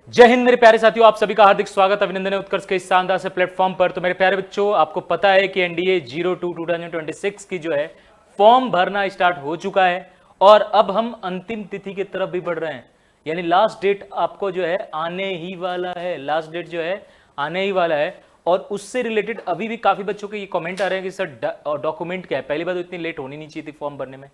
जय हिंद मेरे प्यारे साथियों, आप सभी का हार्दिक स्वागत अभिनंदन है उत्कर्ष के इस शानदार से प्लेटफॉर्म पर। तो मेरे प्यारे बच्चों, आपको पता है कि एनडीए 02 2026 की जो है फॉर्म भरना स्टार्ट हो चुका है और अब हम अंतिम तिथि की तरफ भी बढ़ रहे हैं। यानी लास्ट डेट आपको जो है आने ही वाला है, लास्ट डेट जो है आने ही वाला है। और उससे रिलेटेड अभी भी काफी बच्चों के ये कमेंट आ रहे हैं कि सर डॉक्यूमेंट क्या है। पहली बात तो इतनी लेट होनी नहीं चाहिए थी फॉर्म भरने में,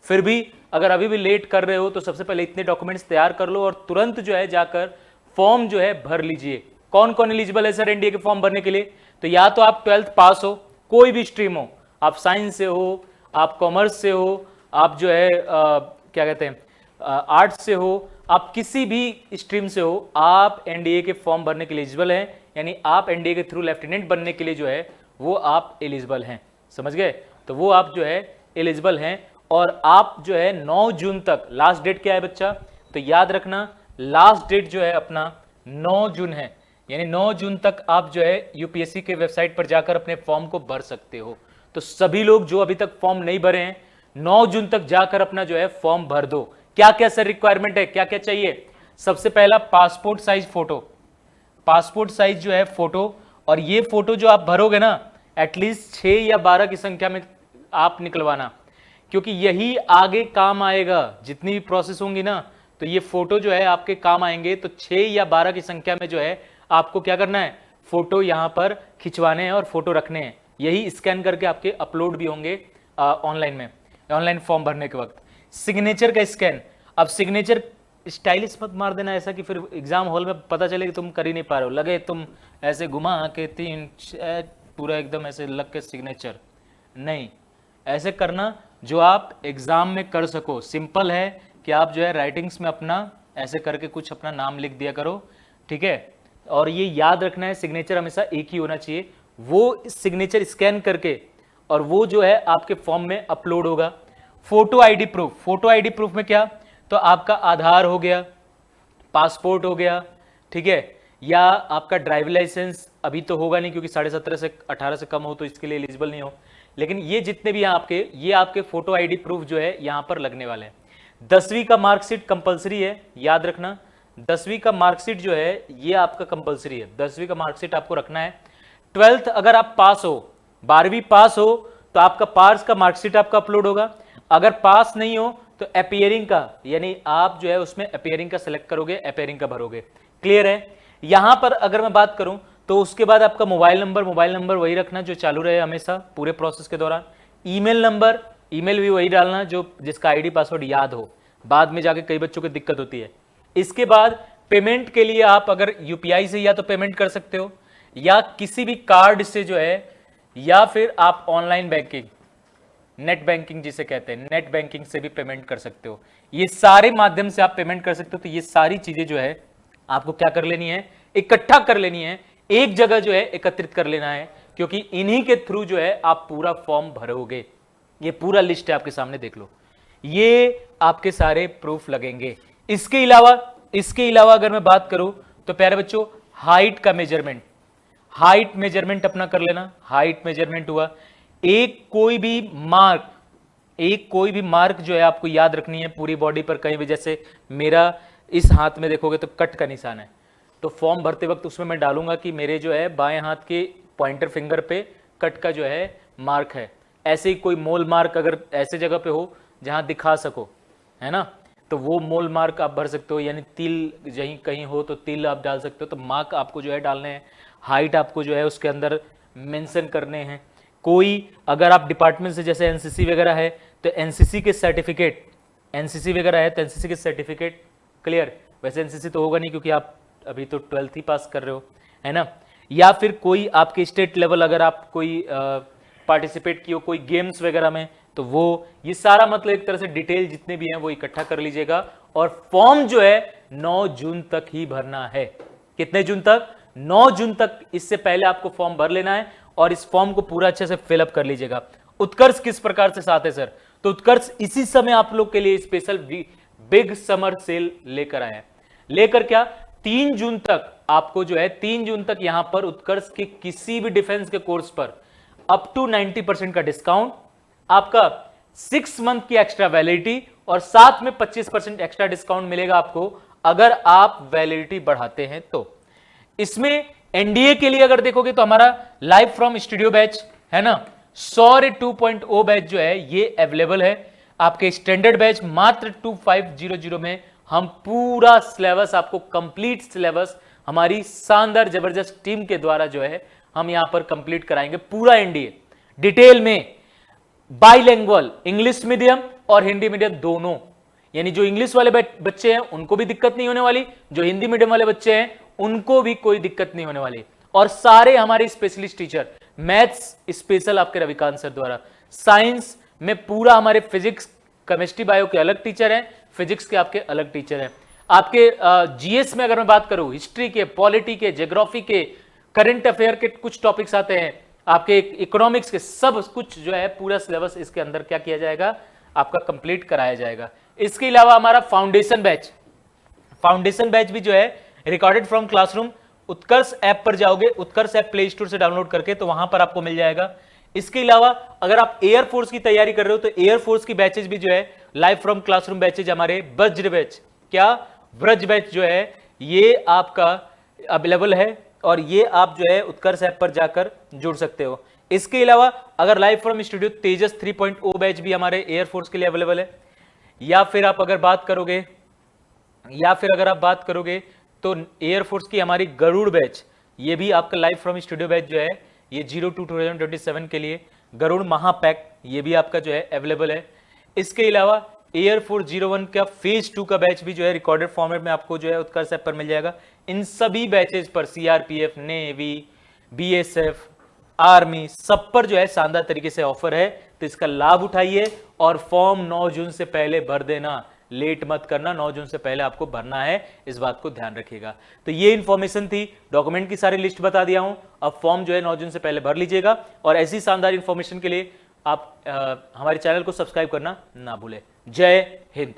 फिर भी अगर अभी भी लेट कर रहे हो तो सबसे पहले इतने डॉक्यूमेंट्स तैयार कर लो और तुरंत जो है जाकर फॉर्म जो है भर लीजिए। कौन कौन एलिजिबल है सर एनडीए के फॉर्म भरने के लिए? तो या तो आप 12th पास हो, कोई भी स्ट्रीम हो, आप साइंस से हो, आप कॉमर्स से हो, आप जो है क्या कहते हैं आर्ट्स से हो, आप किसी भी स्ट्रीम से हो, आप एनडीए के फॉर्म भरने के लिए एलिजिबल हैं। यानी आप एनडीए के थ्रू लेफ्टिनेंट बनने के लिए जो है वो आप एलिजिबल हैं। समझ गए? तो वो आप जो है एलिजिबल हैं और आप जो है 9 जून तक, लास्ट डेट क्या है बच्चा? तो याद रखना लास्ट डेट जो है अपना 9 जून है। यानी 9 जून तक आप जो है यूपीएससी के वेबसाइट पर जाकर अपने फॉर्म को भर सकते हो। तो सभी लोग जो अभी तक फॉर्म नहीं भरे हैं 9 जून तक जाकर अपना जो है फॉर्म भर दो। क्या क्या सर रिक्वायरमेंट है, क्या क्या चाहिए? सबसे पहला passport size photo, passport size जो है फोटो। और ये फोटो जो आप भरोगे ना एटलीस्ट 6 या 12 की संख्या में आप निकलवाना, क्योंकि यही आगे काम आएगा। जितनी भी प्रोसेस होंगी ना तो ये फोटो जो है आपके काम आएंगे। तो 6 या 12 की संख्या में जो है आपको क्या करना है, फोटो यहां पर खिंचवाने हैं और फोटो रखने हैं। यही स्कैन करके आपके अपलोड भी होंगे ऑनलाइन में, ऑनलाइन फॉर्म भरने के वक्त। सिग्नेचर का स्कैन, अब सिग्नेचर स्टाइलिश मत मार देना ऐसा कि फिर एग्जाम हॉल में पता चले कि तुम कर ही नहीं पा रहे हो, लगे तुम ऐसे घुमा के 3 पूरा एकदम ऐसे लग के सिग्नेचर नहीं। ऐसे करना जो आप एग्जाम में कर सको। सिंपल है कि आप जो है राइटिंग्स में अपना ऐसे करके कुछ अपना नाम लिख दिया करो, ठीक है। और ये याद रखना है सिग्नेचर हमेशा एक ही होना चाहिए। वो सिग्नेचर स्कैन करके और वो जो है आपके फॉर्म में अपलोड होगा। Photo ID proof, photo ID proof में क्या? तो आपका आधार हो गया, पासपोर्ट हो गया, ठीक है, या आपका ड्राइविंग लाइसेंस। अभी तो होगा नहीं क्योंकि 17.5 से 18 से कम हो तो इसके लिए एलिजिबल नहीं हो, लेकिन ये जितने भी हैं आपके, ये आपके फोटो आईडी प्रूफ जो है यहां पर लगने वाले हैं। 10वीं का मार्कशीट कंपलसरी है, याद रखना 10वीं का मार्कशीट जो है ये आपका कंपलसरी है। 10वीं का मार्कशीट आपको रखना है। 12th अगर आप पास हो, 12वीं पास हो तो आपका पास का मार्कशीट आपका अपलोड होगा। अगर पास नहीं हो तो अपीयरिंग का, यानी आप जो है उसमें अपीयरिंग का सिलेक्ट करोगे, अपीयरिंग का भरोगे। क्लियर है? यहां पर अगर मैं बात करूं तो उसके बाद आपका मोबाइल नंबर वही रखना जो चालू रहे हमेशा पूरे प्रोसेस के दौरान। ईमेल नंबर, ईमेल भी वही डालना जो जिसका आईडी पासवर्ड याद हो, बाद में जाके कई बच्चों को दिक्कत होती है। इसके बाद पेमेंट के लिए आप अगर यूपीआई से या तो पेमेंट कर सकते हो या किसी भी कार्ड से जो है, या फिर आप ऑनलाइन बैंकिंग, नेट बैंकिंग जिसे कहते हैं, नेट बैंकिंग से भी पेमेंट कर सकते हो। ये सारे माध्यम से आप पेमेंट कर सकते हो। तो ये सारी चीजें जो है आपको क्या कर लेनी है, इकट्ठा कर लेनी है, एक जगह जो है एकत्रित कर लेना है, क्योंकि इन्हीं के थ्रू जो है आप पूरा फॉर्म भरोगे। ये पूरा लिस्ट है आपके सामने, देख लो, ये आपके सारे प्रूफ लगेंगे। इसके अलावा अगर मैं बात करूं तो प्यारे बच्चों हाइट का मेजरमेंट, हाइट मेजरमेंट अपना कर लेना। हाइट मेजरमेंट हुआ, एक कोई भी मार्क जो है आपको याद रखनी है पूरी बॉडी पर। कहीं भी जैसे मेरा इस हाथ में देखोगे तो कट का निशान है, तो फॉर्म भरते वक्त उसमें मैं डालूंगा कि मेरे जो है बाएं हाथ के पॉइंटर फिंगर पे कट का जो है मार्क है। ऐसे ही कोई मोल मार्क अगर ऐसे जगह पे हो जहां दिखा सको, है ना, तो वो मोल मार्क आप भर सकते हो। यानी तिल कहीं कहीं हो तो तिल आप डाल सकते हो। तो मार्क आपको जो है डालने हैं, हाइट आपको जो है उसके अंदर मेंशन करने हैं। कोई अगर आप डिपार्टमेंट से जैसे एनसीसी वगैरह है तो एनसीसी के सर्टिफिकेट, एनसीसी वगैरह है तो एनसीसी के सर्टिफिकेट। क्लियर? वैसे एनसीसी तो होगा नहीं क्योंकि आप अभी तो 12th ही पास कर रहे हो, है ना। या फिर कोई आपके स्टेट लेवल अगर आप कोई पार्टिसिपेट किए हो कोई गेम्स वगैरह में, तो वो ये सारा मतलब एक तरह से डिटेल जितने भी हैं वो इकट्ठा कर लीजिएगा। और फॉर्म जो है 9 जून तक ही भरना है। कितने जून तक? 9 जून तक। इससे पहले आपको फॉर्म भर लेना है और इस फॉर्म को पूरा अच्छे से फिलअप कर लीजिएगा। उत्कर्ष किस प्रकार से साथ है सर? तो उत्कर्ष इसी समय आप लोग के लिए स्पेशल बिग समर सेल लेकर आए हैं। लेकर क्या? 3 जून तक आपको जो है 3 जून तक यहां पर उत्कर्ष के किसी भी डिफेंस के कोर्स पर अप टू 90% का डिस्काउंट, आपका 6 मंथ की एक्स्ट्रा वैलिडिटी और साथ में 25% एक्स्ट्रा डिस्काउंट मिलेगा आपको अगर आप वैलिडिटी बढ़ाते हैं तो। इसमें एनडीए के लिए अगर देखोगे तो हमारा लाइव फ्रॉम स्टूडियो बैच है ना, सौर्य 2.0 बैच जो है ये अवेलेबल है। आपके स्टैंडर्ड बैच मात्र 2500 में हम पूरा सिलेबस, आपको कंप्लीट सिलेबस हमारी शानदार जबरदस्त टीम के द्वारा जो है हम यहां पर कंप्लीट कराएंगे। पूरा एनडीए डिटेल में, बाइलिंगुअल, इंग्लिश मीडियम और हिंदी मीडियम दोनों, यानी जो इंग्लिश वाले बच्चे हैं उनको भी दिक्कत नहीं होने वाली, जो हिंदी मीडियम वाले बच्चे हैं उनको भी कोई दिक्कत नहीं होने वाली। और सारे हमारे स्पेशलिस्ट टीचर, मैथ्स स्पेशल आपके रविकांत सर द्वारा, साइंस में पूरा हमारे फिजिक्स, केमिस्ट्री, बायो के अलग टीचर हैं, फिजिक्स के आपके अलग टीचर हैं। आपके जीएस में अगर मैं बात करूं, हिस्ट्री के, पॉलिटी के, ज्योग्राफी के, करंट अफेयर के कुछ टॉपिक्स आते हैं, आपके इकोनॉमिक्स के, सब कुछ जो है पूरा सिलेबस इसके अंदर क्या किया जाएगा, आपका कंप्लीट कराया जाएगा। इसके अलावा हमारा फाउंडेशन बैच भी जो है recorded from classroom, Utkarsh app पर जाओगे, उत्कर्ष ऐप प्ले स्टोर से डाउनलोड करके, तो वहां पर आपको मिल जाएगा। इसके अलावा अगर आप एयरफोर्स की तैयारी कर रहे हो तो एयरफोर्स की बैचेज भी जो है लाइव फ्रॉम क्लासरूम बैचेज, हमारे वज्र बैच, क्या व्रज बैच जो है ये आपका अवेलेबल है, और ये आप जो है उत्कर्ष ऐप पर जाकर जुड़ सकते हो। इसके अलावा अगर live from studio Tejas 3.0 batch भी हमारे एयरफोर्स के लिए अवेलेबल है, या फिर अगर आप बात करोगे तो एयरफोर्स की हमारी गरुड़ बैच, ये भी आपका लाइव फ्रॉम स्टूडियो बैच जो है ये 02/2027 के लिए गरुड़ महापैक, ये भी आपका जो है अवेलेबल है। इसके अलावा एयरफोर्स 01 का फेज 2 का बैच भी जो है रिकॉर्डेड फॉर्मेट में आपको जो है उत्कर्ष ऐप पर मिल जाएगा। इन सभी बैचेज पर सीआरपीएफ, नेवी, बीएसएफ, आर्मी, सब पर जो है शानदार तरीके से ऑफर है, तो इसका लाभ उठाइए और फॉर्म 9 जून से पहले भर देना, लेट मत करना, 9 जून से पहले आपको भरना है, इस बात को ध्यान रखिएगा। तो ये इंफॉर्मेशन थी, डॉक्यूमेंट की सारी लिस्ट बता दिया हूं, अब फॉर्म जो है 9 जून से पहले भर लीजिएगा। और ऐसी शानदार इंफॉर्मेशन के लिए आप हमारे चैनल को सब्सक्राइब करना ना भूलें। जय हिंद।